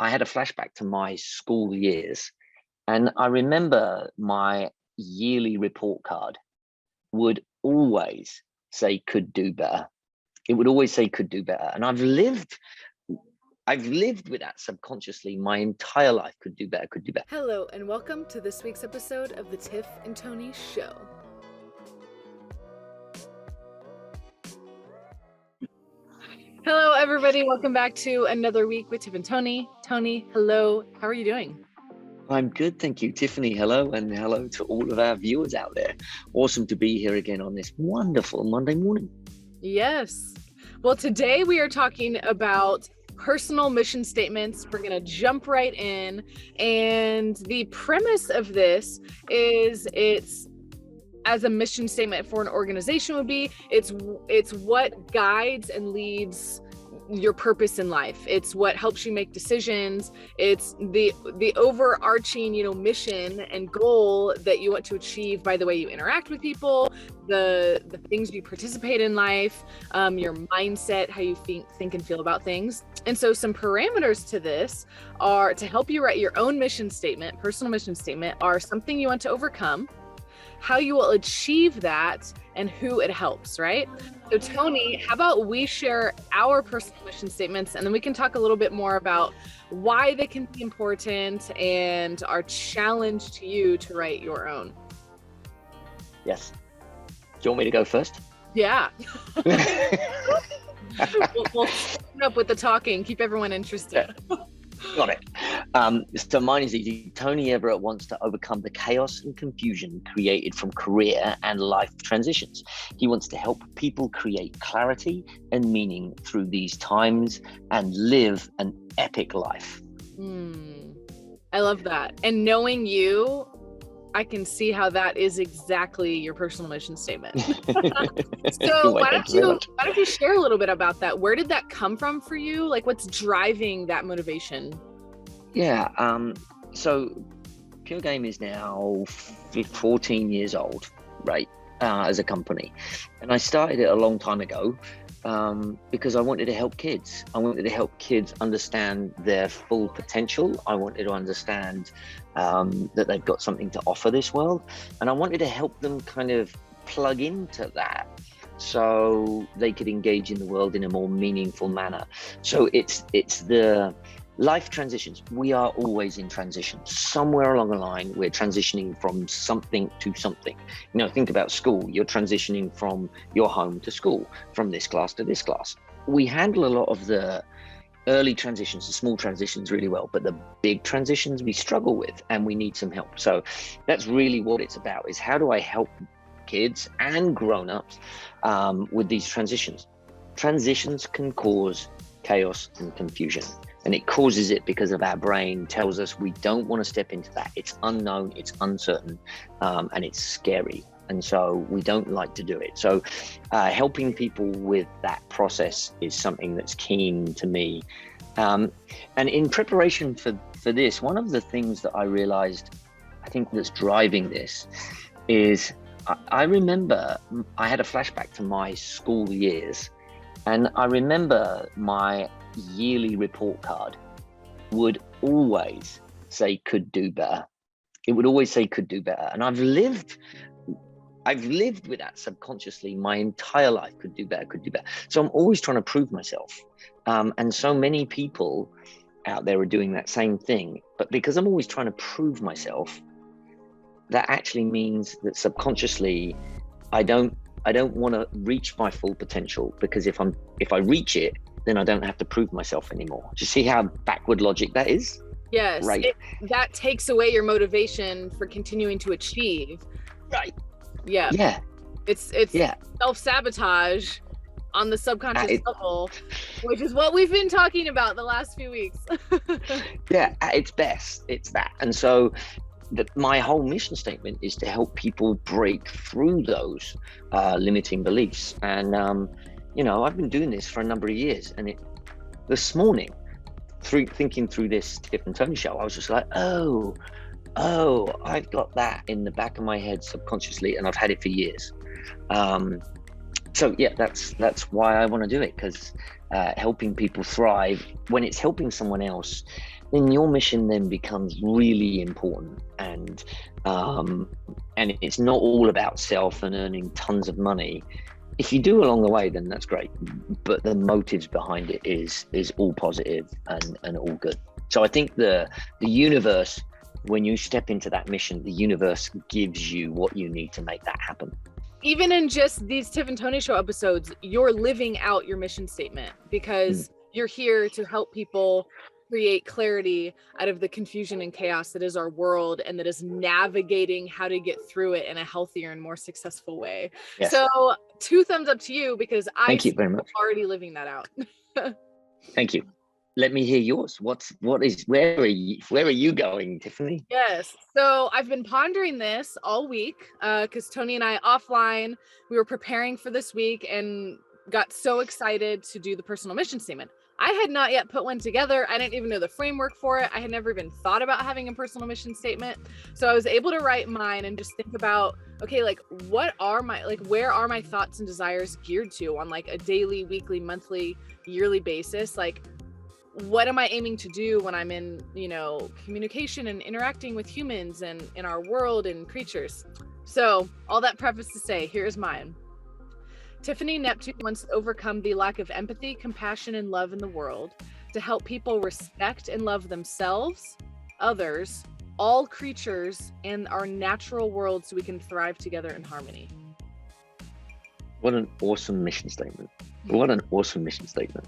I had a flashback to my school years, and I remember my yearly report card would always say could do better. It would always say could do better. And I've lived with that subconsciously my entire life. Could do better, could do better. Hello, and welcome to this week's episode of the Tiff and Tony Show. Hello, everybody. Welcome back to another week with Tiff and Tony. Tony, hello. How are you doing? I'm good, thank you. Tiffany, hello, and hello to all of our viewers out there. Awesome to be here again on this wonderful Monday morning. Yes. Well, today we are talking about personal mission statements. We're going to jump right in. And the premise of this is it's as a mission statement for an organization would be, it's what guides and leads your purpose in life. It's what helps you make decisions. It's the overarching, mission and goal that you want to achieve by the way you interact with people, the things you participate in life, your mindset, how you think and feel about things. And so some parameters to this are to help you write your own mission statement, personal mission statement, are something you want to overcome, how you will achieve that, and who it helps, right? So Tony, how about we share our personal mission statements, and then we can talk a little bit more about why they can be important and our challenge to you to write your own. Yes. Do you want me to go first? Yeah. we'll start up with the talking, keep everyone interested. Yeah. Got it. So mine is easy. Tony Everett wants to overcome the chaos and confusion created from career and life transitions. He wants to help people create clarity and meaning through these times and live an epic life. I love that. And knowing you, I can see how that is exactly your personal mission statement. So why don't you share a little bit about that? Where did that come from for you? Like, what's driving that motivation? Yeah. So PureGame is now 14 years old, right? As a company. And I started it a long time ago because I wanted to help kids. I wanted to help kids understand their full potential. I wanted to understand that they've got something to offer this world. And I wanted to help them kind of plug into that so they could engage in the world in a more meaningful manner. So it's the life transitions. We are always in transition. Somewhere along the line, we're transitioning from something to something. Think about school. You're transitioning from your home to school, from this class to this class. We handle a lot of the early transitions, the small transitions really well, but the big transitions we struggle with and we need some help. So that's really what it's about, is how do I help kids and grown-ups with these transitions? Transitions can cause chaos and confusion. And it causes it because of our brain tells us we don't want to step into that. It's unknown, it's uncertain, and it's scary. And so we don't like to do it. So helping people with that process is something that's keen to me. And in preparation for this, one of the things that I realized, I think that's driving this is I remember I had a flashback to my school years. And I remember my yearly report card would always say could do better. It would always say could do better. And I've lived with that subconsciously my entire life. Could do better, could do better. So I'm always trying to prove myself. And so many people out there are doing that same thing. But because I'm always trying to prove myself, that actually means that subconsciously I don't want to reach my full potential, because if I reach it, then I don't have to prove myself anymore. Do you see how backward logic that is? Yes. Right. That takes away your motivation for continuing to achieve. Right. Yeah. Yeah. It's self-sabotage on the subconscious level, which is what we've been talking about the last few weeks. Yeah, at its best, it's that. And so my whole mission statement is to help people break through those limiting beliefs. And I've been doing this for a number of years, and this morning, thinking through this Tiff and Tony show, I was just like, oh, I've got that in the back of my head subconsciously, and I've had it for years. So yeah, that's why I want to do it, because helping people thrive, when it's helping someone else, then your mission then becomes really important, and it's not all about self and earning tons of money. If you do along the way, then that's great, but the motives behind it is all positive and all good. So I think the universe, when you step into that mission, the universe gives you what you need to make that happen. Even in just these Tiff and Tony show episodes, you're living out your mission statement, because you're here to help people create clarity out of the confusion and chaos that is our world, and that is navigating how to get through it in a healthier and more successful way. Yes. So 2 thumbs up to you, because Thank you very much. already living that out. Thank you. Let me hear yours. Where are you going, Tiffany? Yes. So I've been pondering this all week, because Tony and I offline, we were preparing for this week and got so excited to do the personal mission statement. I had not yet put one together. I didn't even know the framework for it. I had never even thought about having a personal mission statement. So I was able to write mine and just think about, okay, like where are my thoughts and desires geared to on like a daily, weekly, monthly, yearly basis? Like, what am I aiming to do when I'm in, communication and interacting with humans and in our world and creatures? So all that preface to say, here's mine. Tiffany Neptune wants to overcome the lack of empathy, compassion, and love in the world to help people respect and love themselves, others, all creatures, and our natural world so we can thrive together in harmony. What an awesome mission statement. What an awesome mission statement.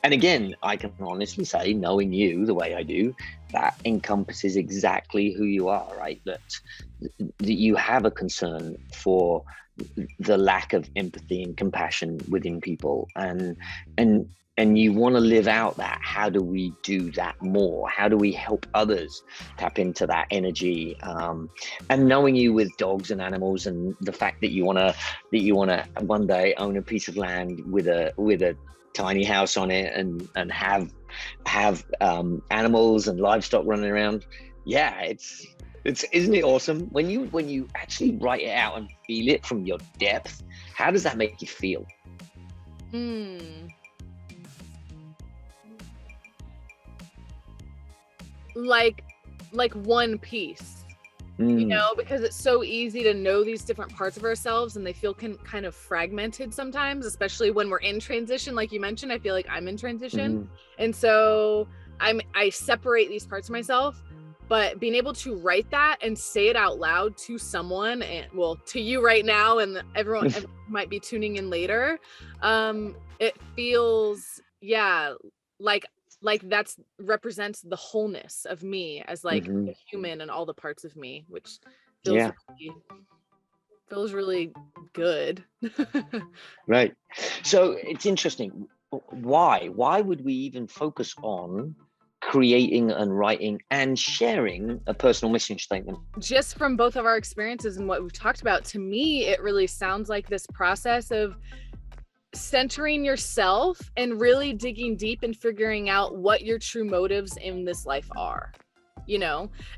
And again, I can honestly say, knowing you the way I do, that encompasses exactly who you are, right? That you have a concern for the lack of empathy and compassion within people, and you want to live out that. How do we do that more? How do we help others tap into that energy? And knowing you with dogs and animals, and the fact that you want to one day own a piece of land with a tiny house on it, and have animals and livestock running around. Yeah, it's isn't it awesome when you actually write it out and feel it from your depth? How does that make you feel? Like one piece, because it's so easy to know these different parts of ourselves, and they feel kind of fragmented sometimes, especially when we're in transition. Like you mentioned, I feel like I'm in transition, and so I separate these parts of myself. But being able to write that and say it out loud to someone, and to you right now, and everyone might be tuning in later, it feels, like that's represents the wholeness of me as like a human and all the parts of me, which feels really good. Right. So it's interesting. Why would we even focus on creating and writing and sharing a personal mission statement? Just from both of our experiences and what we've talked about, to me, it really sounds like this process of centering yourself and really digging deep and figuring out what your true motives in this life are.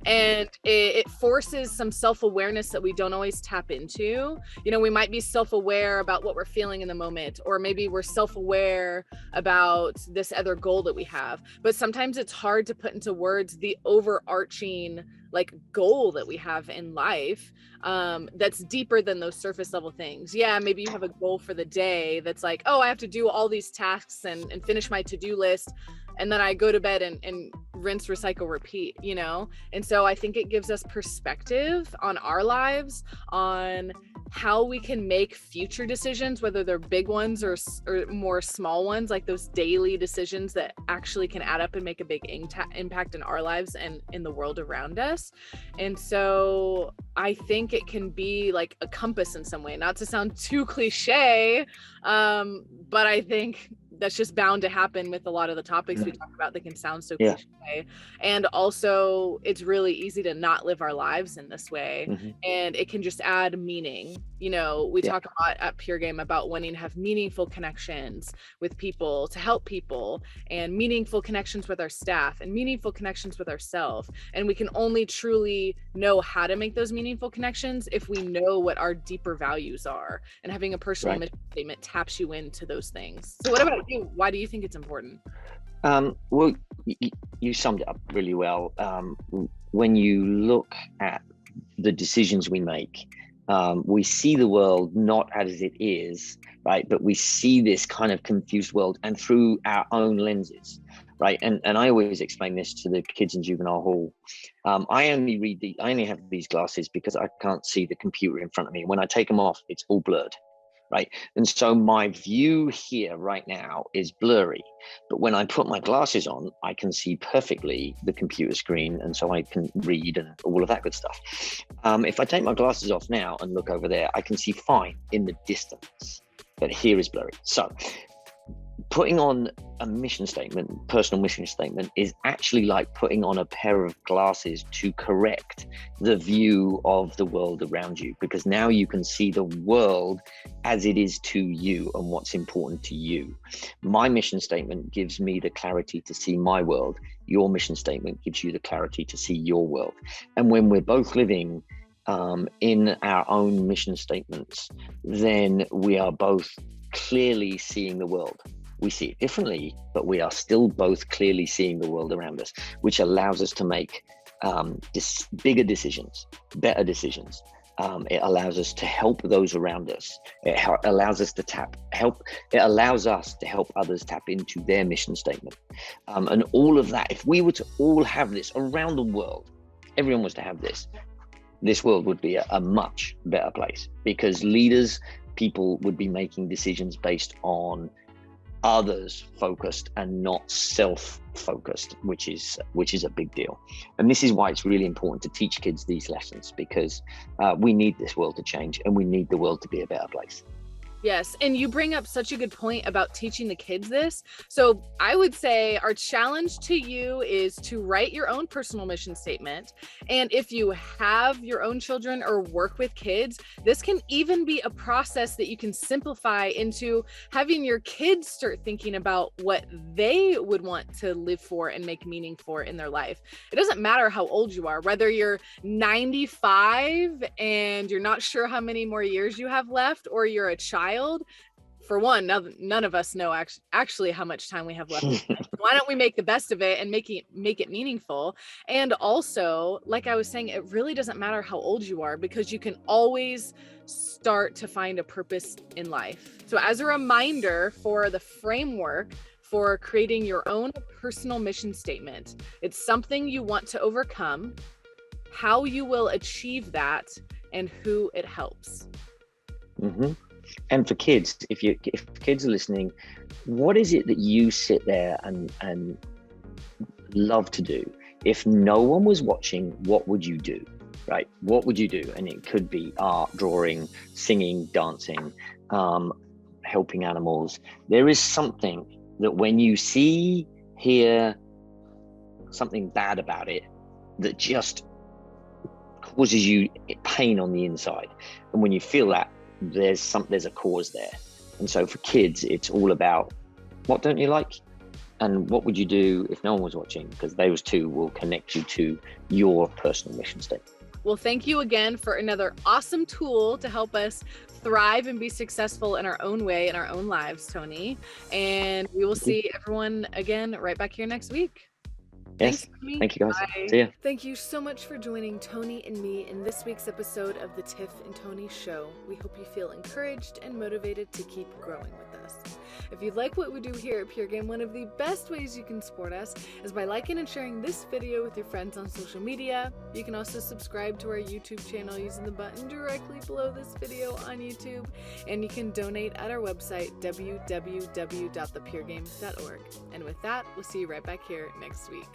And it forces some self-awareness that we don't always tap into. We might be self-aware about what we're feeling in the moment, or maybe we're self-aware about this other goal that we have, but sometimes it's hard to put into words the overarching goal that we have in life, that's deeper than those surface level things. Maybe you have a goal for the day that's like, oh, I have to do all these tasks and finish my to-do list, and then I go to bed and rinse, recycle, repeat, And so I think it gives us perspective on our lives, on how we can make future decisions, whether they're big ones or more small ones, like those daily decisions that actually can add up and make a big impact in our lives and in the world around us. And so I think it can be like a compass in some way, not to sound too cliche, but I think that's just bound to happen with a lot of the topics we talk about that can sound so cliche. And also, it's really easy to not live our lives in this way, and it can just add meaning. We talk a lot at PureGame about wanting to have meaningful connections with people, to help people, and meaningful connections with our staff, and meaningful connections with ourselves. And we can only truly know how to make those meaningful connections if we know what our deeper values are. And having a personal mission statement taps you into those things. So what about Why do you think it's important? Well, you summed it up really well. When you look at the decisions we make, we see the world not as it is, right? But we see this kind of confused world and through our own lenses, right? And I always explain this to the kids in juvenile hall. I only have these glasses because I can't see the computer in front of me. When I take them off, it's all blurred, right? And so my view here right now is blurry, but when I put my glasses on, I can see perfectly the computer screen, and so I can read and all of that good stuff. If I take my glasses off now and look over there, I can see fine in the distance, but here is blurry. So putting on a mission statement, personal mission statement, is actually like putting on a pair of glasses to correct the view of the world around you, because now you can see the world as it is to you and what's important to you. My mission statement gives me the clarity to see my world. Your mission statement gives you the clarity to see your world. And when we're both living in our own mission statements, then we are both clearly seeing the world. We see it differently, but we are still both clearly seeing the world around us, which allows us to make bigger decisions, better decisions. It allows us to help those around us. It allows us to help others tap into their mission statement. And all of that, if we were to all have this around the world, everyone was to have this world would be a much better place, because people would be making decisions based on others focused and not self-focused, which is a big deal. And this is why it's really important to teach kids these lessons, because we need this world to change and we need the world to be a better place. Yes, and you bring up such a good point about teaching the kids this. So I would say our challenge to you is to write your own personal mission statement. And if you have your own children or work with kids, this can even be a process that you can simplify into having your kids start thinking about what they would want to live for and make meaning for in their life. It doesn't matter how old you are, whether you're 95 and you're not sure how many more years you have left, or you're a child. For one, none of us know actually how much time we have left. Why don't we make the best of it and make it meaningful? And also, like I was saying, it really doesn't matter how old you are, because you can always start to find a purpose in life. So as a reminder for the framework for creating your own personal mission statement, it's something you want to overcome, how you will achieve that, and who it helps. Mm-hmm. And for kids, if kids are listening, what is it that you sit there and love to do? If no one was watching, what would you do, right? What would you do? And it could be art, drawing, singing, dancing, helping animals. There is something that when you hear something bad about it, that just causes you pain on the inside. And when you feel that, there's a cause there. And so for kids, it's all about, what don't you like? And what would you do if no one was watching? Because those two will connect you to your personal mission statement. Well, thank you again for another awesome tool to help us thrive and be successful in our own way, in our own lives, Tony. And we will see everyone again right back here next week. Yes. Thank you, guys. Bye. See ya. Thank you so much for joining Tony and me in this week's episode of the Tiff and Tony Show. We hope you feel encouraged and motivated to keep growing with us. If you like what we do here at PureGame, one of the best ways you can support us is by liking and sharing this video with your friends on social media. You can also subscribe to our YouTube channel using the button directly below this video on YouTube. And you can donate at our website, www.thepuregame.org. And with that, we'll see you right back here next week.